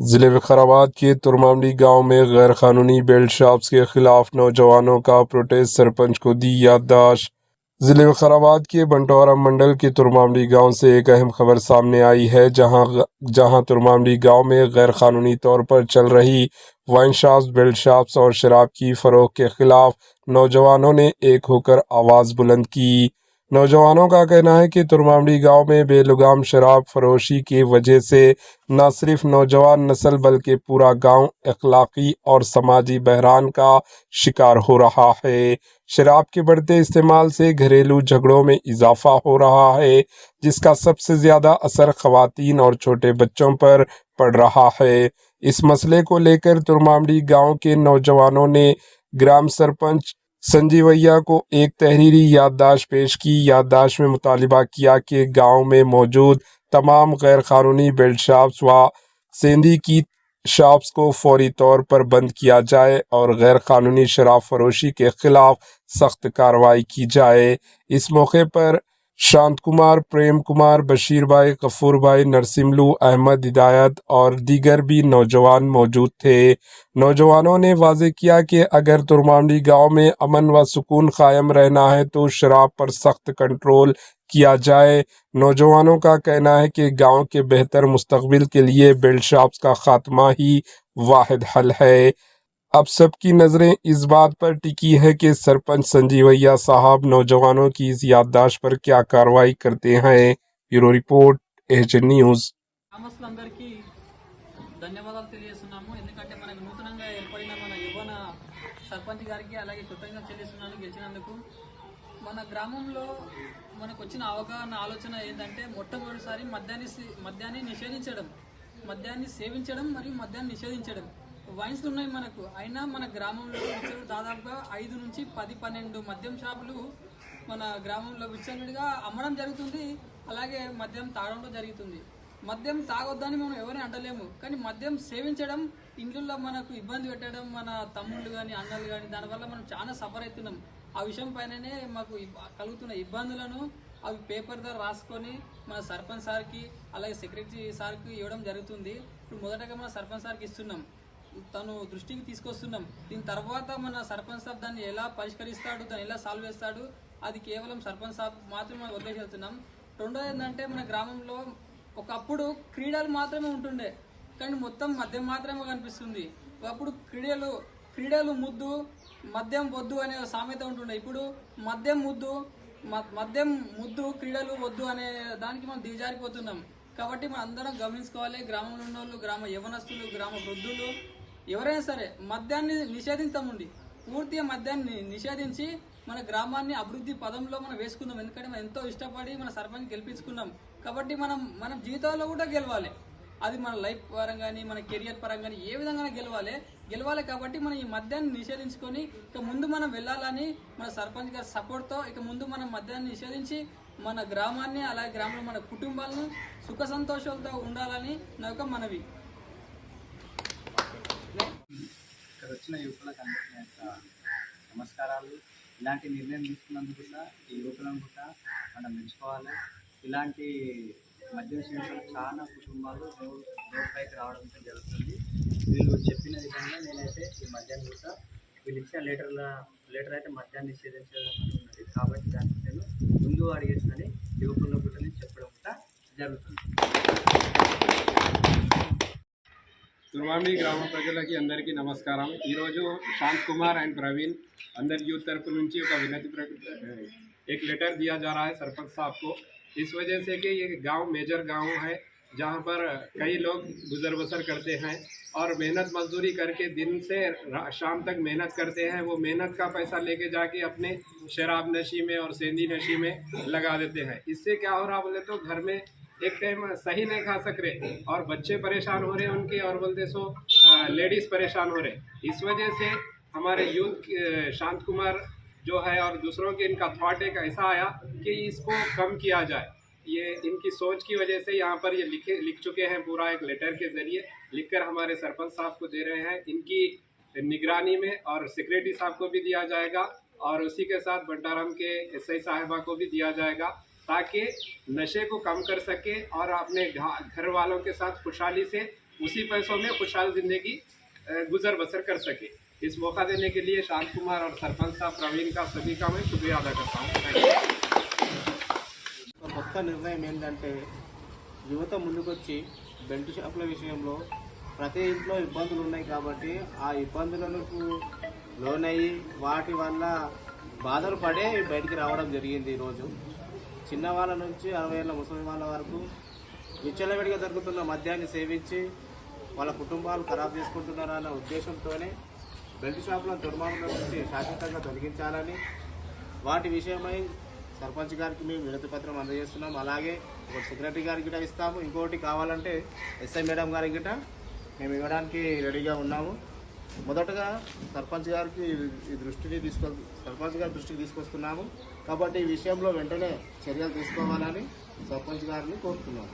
ضلع विकाराबाद के तुरमामडी गांव में गैर कानूनी बेल्ट शॉप्स के खिलाफ नौजवानों का प्रोटेस्ट, सरपंच को दी याददाश्त। ज़िले विकाराबाद के बंटवारा मंडल के तुरमामडी गांव से एक अहम खबर सामने आई है, जहां तुरमामडी गांव में गैर कानूनी तौर पर चल रही वाइन शॉप्स, बेल्ट शॉप्स और शराब की फरोख्त के खिलाफ नौजवानों ने एक होकर आवाज़ बुलंद की। नौजवानों का कहना है कि तुरमामडी गांव में बेलगाम शराब फरोशी की वजह से न सिर्फ नौजवान नस्ल बल्कि पूरा गांव अखलाकी और समाजी बहरान का शिकार हो रहा है। शराब के बढ़ते इस्तेमाल से घरेलू झगड़ों में इजाफा हो रहा है, जिसका सबसे ज़्यादा असर ख़वातीन और छोटे बच्चों पर पड़ रहा है। इस मसले को लेकर तुरमामडी गांव के नौजवानों ने ग्राम सरपंच संजीवैया को एक तहरीरी याददाश्त पेश की। याददाश्त में मुतालिबा किया कि गांव में मौजूद तमाम गैर कानूनी बेल्ट शॉप्स व सेंधी की शॉप्स को फौरी तौर पर बंद किया जाए और गैर कानूनी शराब फरोशी के खिलाफ सख्त कार्रवाई की जाए। इस मौके पर शांत कुमार, प्रेम कुमार, बशीर भाई, गफूर भाई, नरसिमलू, अहमद, हिदायत और दीगर भी नौजवान मौजूद थे। नौजवानों ने वाजे किया कि अगर तुरमामडी गांव में अमन व सुकून कायम रहना है तो शराब पर सख्त कंट्रोल किया जाए। नौजवानों का कहना है कि गांव के बेहतर मुस्तकबिल के लिए बेल्ट शॉप्स का खात्मा ही वाहिद हल है। अब सबकी नज़रें इस बात पर टिकी है कि सरपंच संजीवैया साहब नौजवानों की इस याददाश्त पर क्या कार्रवाई करते हैं। Bureau report, HN news. గ్రామస్తులందరికీ ధన్యవాదాలు తెలియజేస్తున్నాము. ఎందుకంటే మనకు నూతనంగా ఏర్పడిన మన యువన సర్పంచ్ గారికి అలాగే కృతజ్ఞతలు చెల్లిస్తున్నాను గెలిచినందుకు. మన గ్రామంలో మనకు వచ్చిన అవగాహన ఆలోచన ఏంటంటే మొట్టమొదటిసారి మద్యాన్ని నిషేధించడం, మద్యాన్ని సేవించడం మరియు మద్యాన్ని నిషేధించడం. వైన్స్ ఉన్నాయి మనకు, అయినా మన గ్రామంలో దాదాపుగా 5 నుంచి 10-12 మద్యం షాపులు మన గ్రామంలో విచ్చలవిడిగా అమ్మడం జరుగుతుంది. అలాగే మద్యం తాగడం జరుగుతుంది. మద్యం తాగొద్దని మనం ఎవరిని అంటలేము, కానీ మద్యం సేవించడం ఇంట్లో మనకు ఇబ్బంది పెట్టడం, మన తమ్ముళ్ళు కానీ అన్నలు కానీ, దానివల్ల మనం చాలా సఫర్ అవుతున్నాం. ఆ విషయం పైననే మాకు కలుగుతున్న ఇబ్బందులను అవి పేపర్ ద్వారా రాసుకొని మన సర్పంచ్ సార్కి అలాగే సెక్రటరీ సార్కి ఇవ్వడం జరుగుతుంది. ఇప్పుడు మొదటగా మన సర్పంచ్ సార్కి ఇస్తున్నాం, తను దృష్టికి తీసుకొస్తున్నాం. దీని తర్వాత మన సర్పంచ్ సాబ్ దాన్ని ఎలా పరిష్కరిస్తాడు, దాన్ని ఎలా సాల్వ్ చేస్తాడు, అది కేవలం సర్పంచ్ సాబ్ మాత్రమే వదిలేసేస్తున్నాం. రెండోది ఏంటంటే మన గ్రామంలో ఒకప్పుడు క్రీడలు మాత్రమే ఉంటుండే, కానీ మొత్తం మద్యం మాత్రమే కనిపిస్తుంది. ఒకప్పుడు క్రీడలు ముద్దు, మద్యం వద్దు అనే సామెత ఉంటుండే. ఇప్పుడు మద్యం ముద్దు క్రీడలు వద్దు అనే దానికి మనం దిగజారిపోతున్నాం. కాబట్టి మనం అందరం గమనించుకోవాలి. గ్రామంలో ఉన్న వాళ్ళు, గ్రామ యవనస్తులు, గ్రామ వృద్ధులు ఎవరైనా సరే మద్యాన్ని నిషేధించమండి. పూర్తిగా మద్యాన్ని నిషేధించి మన గ్రామాన్ని అభివృద్ధి పదంలో మనం వేసుకుందాం. ఎందుకంటే మనం ఎంతో ఇష్టపడి మన సర్పంచ్ గెలిపించుకున్నాం. కాబట్టి మనం జీవితంలో కూడా గెలవాలి. అది మన లైఫ్ పరంగా కానీ మన కెరియర్ పరంగా కానీ ఏ విధంగా గెలవాలి. కాబట్టి మనం ఈ మద్యాన్ని నిషేధించుకొని ఇక ముందు మనం వెళ్ళాలని మన సర్పంచ్ గారి సపోర్ట్తో ఇక ముందు మనం మద్యాన్ని నిషేధించి మన గ్రామాన్ని అలాగే గ్రామంలో మన కుటుంబాలను సుఖ సంతోషాలతో ఉండాలని నా యొక్క మనవి. ఇక్కడ వచ్చిన యువకులకు అందరికీ నమస్కారాలు. ఇలాంటి నిర్ణయం తీసుకున్నందుకు కూడా ఈ యువకులను కూడా మనం మెచ్చుకోవాలి. ఇలాంటి మద్యం సేవలు చాలా కుటుంబాలు రోడ్డుపైకి రావడం జరుగుతుంది. వీళ్ళు చెప్పిన విధంగా నేనైతే ఈ మద్యాన్ని కూడా వీళ్ళు ఇచ్చిన లెటర్ అయితే మద్యాన్ని నిషేధించడం ఉన్నది. కాబట్టి దానికి నేను ముందు అడిగేసినని యువకుల్లో కూడా నేను చెప్పడం కూడా జరుగుతుంది. తుర్మామిడి గ్రామ ప్రజలకి అందరికీ నమస్కారం. ఈరోజు शांत कुमार एंड प्रवीण अंदर यूथ तरफ నుంచి ఒక వినతి एक लेटर दिया जा रहा है सरपंच साहब को, इस वजह से कि ये गांव मेजर गांव है जहां पर कई लोग गुजर बसर करते हैं और मेहनत मजदूरी करके दिन से शाम तक मेहनत करते हैं। वो मेहनत का पैसा लेके जाके अपने शराब नशी में और सेंधी नशी में लगा देते हैं। इससे क्या हो रहा बोले तो घर में एक टाइम सही नहीं खा सक रहे और बच्चे परेशान हो रहे उनके, और बोलते सो लेडीज़ परेशान हो रहे। इस वजह से हमारे यूथ शांत कुमार जो है और दूसरों के इनका थॉट एक ऐसा आया कि इसको कम किया जाए। ये इनकी सोच की वजह से यहाँ पर ये लिख चुके हैं, पूरा एक लेटर के ज़रिए लिखकर हमारे सरपंच साहब को दे रहे हैं। इनकी निगरानी में और सेक्रेटरी साहब को भी दिया जाएगा और उसी के साथ बंटाराम के एसआई साहिबा को भी दिया जाएगा, ताकि नशे को कम कर सके और अपने घर वालों के साथ खुशहाली से उसी पैसों में खुशहाल ज़िंदगी गुजर बसर कर सके। इस मौका देने के लिए शांत कुमार और सरपंच साहब प्रवीण का सभी का मैं शुक्रिया अदा करता हूँ। కొత్త నిర్ణయం ఏంటంటే యువత ముందుకొచ్చి బెల్ట్ షాపుల విషయంలో ప్రతి ఇంట్లో ఇబ్బందులు ఉన్నాయి కాబట్టి ఆ ఇబ్బందులకు లోనయ్యి వాటి వల్ల బాధలు పడే బయటికి రావడం జరిగింది. ఈరోజు చిన్నవాళ్ళ నుంచి 60 ఏళ్ళ ముసలి వాళ్ళ వరకు విచ్చలవిడిగా జరుగుతున్న మద్యాన్ని సేవించి వాళ్ళ కుటుంబాలు ఖరాబ్ చేసుకుంటున్నారన్న ఉద్దేశంతోనే బెల్ట్ షాపులను దుర్మార్గం నుంచి శాశ్వతంగా తొలగించాలని వాటి విషయమై సర్పంచ్ గారికి మేము వినతి పత్రం అందజేస్తున్నాం. అలాగే ఒక సెక్రటరీ గారికి గిట్ట ఇస్తాము. ఇంకోటి కావాలంటే ఎస్ఐ మేడం గారికి గిట్ట మేము ఇవ్వడానికి రెడీగా ఉన్నాము. మొదటగా సర్పంచ్ గారి దృష్టికి తీసుకొస్తున్నాము. కాబట్టి ఈ విషయంలో వెంటనే చర్యలు తీసుకోవాలని సర్పంచ్ గారిని కోరుతున్నాము.